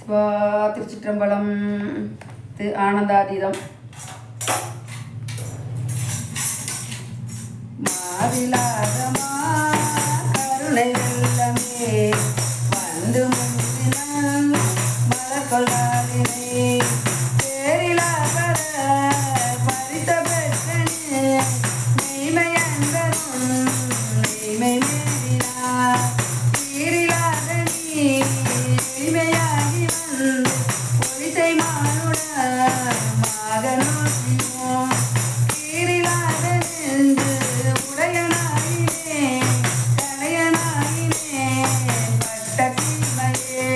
சிவா திருச்சிற்றம்பலம் ஆனந்தாதீதம். மாறிலாதமா கருணை வெள்ளமே வந்து முந்தினன் மலர்கொள்ளாலினை பேரிலாத பரித பெற்றனே மெய்மையன்பரும் மெய்மை மேறினார் ஈரிலாத நீ எளிமையாகி வந்து ஒளிசை மானுட மாகனோசியும் ஈரிலாத நின்று உடையனாயினே கலையனாயினே பட்ட தீமையே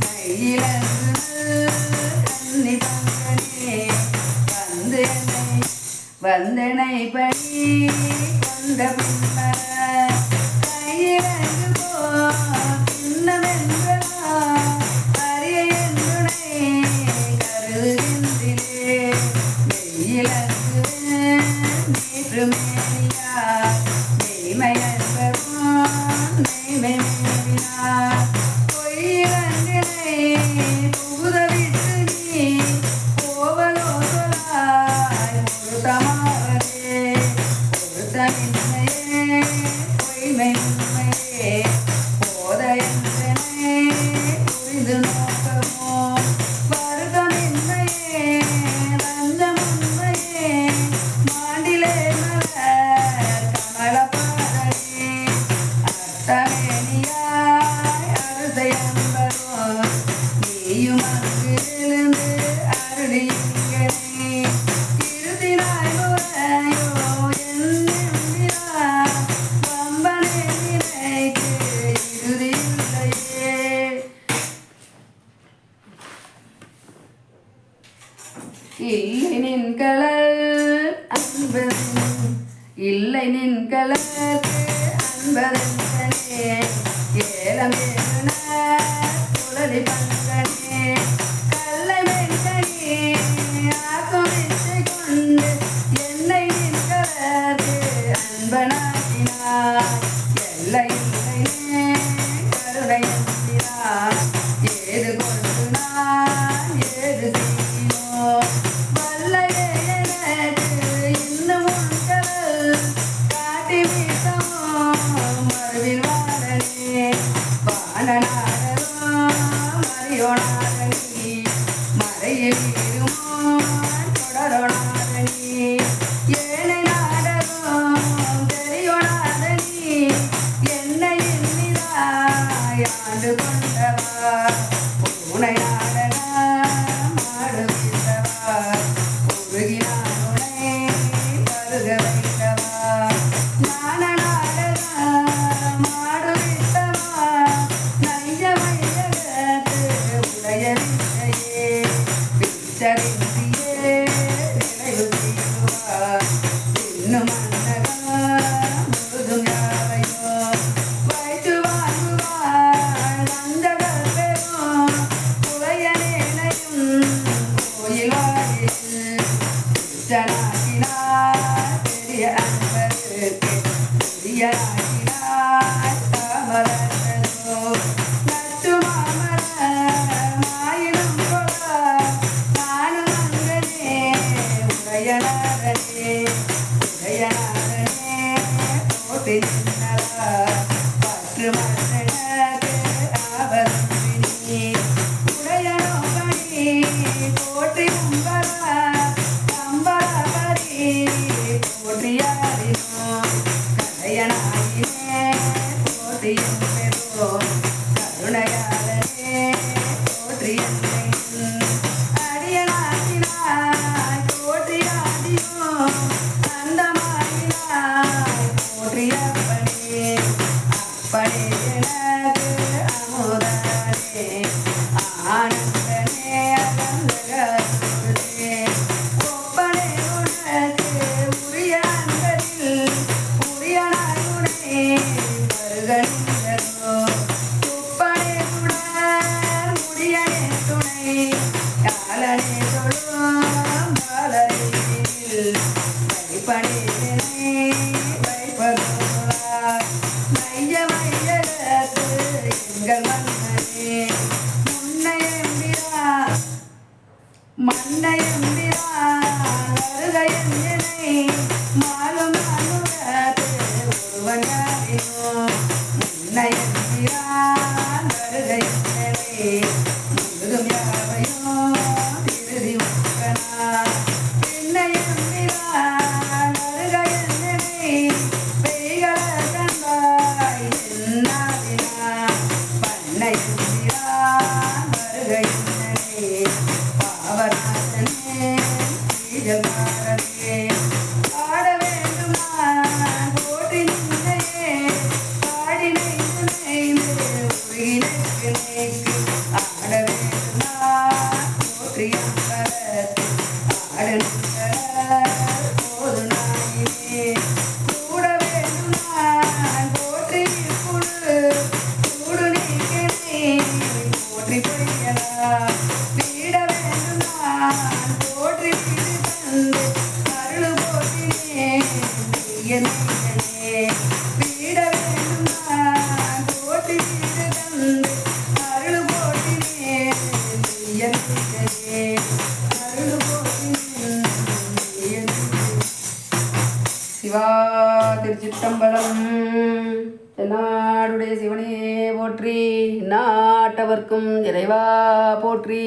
மையிலன்று கன்னி பங்கனே வந்தனை பணி கொண்ட பின்னர் கையிலங்கு போ சின்னமென்றா அரிய என்றுனை கருதுகின்றிலே மெய்யிலங்கு நேற்று மேலியா மெய்மையன்பரும் மெய்மை மேலினார் பொய்யிலங்கினை புகுதவிட்டு நீ போவலோ சொலாய் பொருத்தமாவதே பொருத்தமின்மையே பொய்மை உண்மையே போத என்றனை புரிந்து நோக்கமோ வருத்தமின்மையே லஞ்சமுண்மையே மாண்டிலே மலர் கமலப்பாதனே அர்த்தமேனியாய் அருதையம்பரும் நீயும் அங்கு எழுந்து அருளியங்கனே இருதினாய் முறையோ என்னெம்பிரா வம்பனே நினைக்கு இறுதியில்லையே இல்லை நின் கலர் அன்பரும் இல்லை நின் கலர்க்கு அன்பரே ஏலமேன குழலி பங்கனே கல்லை வெண்கனே ஆக்கமிட்டு கொண்டு என்னை நின் கலர்க்கு அன்பனாக்கினார் எல்லை இல்லையே கருணை என்கிறார் ஏது கொண்டு நான் ஏது செய்யோ வல்லையே எனக்கு இன்னும் உண்கல் காட்டி வீசமோ மறுவில் வாழனே வானநாடனோ மறியோனாரணி மறையில் இருமோ தொடரோனாரணி ஏனை நாடனோ தெரியோனாரணி என்னை எண்ணிதாய் ஆண்டு கொண்டவா உனை நாடனா மாடு வீசவா உருகினான் உனை பருக வைக்கவா ஞான நாடனா மாடு வீசவா நைய மையகத்து உடைய வித்தையே பிச்சரிந்தியே விளைவு செய்வார் இன்னும் அன்னகா முழுதும் யாவையோ வைத்து வாங்குவார் நந்தகர் பெறும் புலையனேனையும் கோயில் வாயில் பிச்சனாக்கினார் பெரிய அன்பருக்கு பெரியனாக்கினார் தாமரோ நச்சு மாமர மாயினும் கொல நானும் அங்கனே உடையனாரனே உடையனாரனே போட்டு நின்னவா பற்று மன்னனுக்கு ஆபத்தினி உடையனோ பணி போற்றி உங்களா கம்பளபரி போற்றியாரினோ கதையனாயினே போற்றியும் பெறோ கருணையாளனே போற்றியன்னை அடியனாக்கினாய் போற்றியாதியோ அந்தமாயினாய் போற்றியப்பனே அப்பனே எனக்கு அமுதானே ஆனந்தனே அகந்தகே ஒப்பனே உனக்கு உரிய அன்பரில் உரியனாய் உடனே வருகனிந்தோ உப்பனே உடர் முடியனே துணை காலனே தொழும் பாலரில் வைப்பனே வைப்பதோளார் மைய மையகத்து எங்கள் மன்னனே முன்னையே என்னை முழுதும் யாவையோ திருதி உக்கனா பின்னையும் நிலான் வருக என்னை பெய்கள கண்டாய் என்னாதினா பண்ணையும் நிலான் வருக என்னை பாவநாசனே ஸ்ரீஜல்காரனே ஆட வேண்டுமா கோட்டி நின்னையே பாடினை துணைந்து உருகினைக்கு நேக்கு ஆட வேண்டுமா போற்றியம்பலத்து ஆடுகின்ற போது நாயினே கூட வேண்டுமா போற்றி குழு சூடு நீக்கினை போற்றி பொய்யலா பீட வேண்டுமா போற்றி வீடு தந்து அருள் போற்றினே மெய்யனே பீட வேண்டுமா போற்றி வீடு தந்து அருள் போற்றினே மெய்யனே அருள் போற்றினே மெய்யனே. சிவா திருச்சிற்றம்பலம். தென்னாடுடைய சிவனே போற்றி, நாட்டவர்க்கும் இறைவா போற்றி.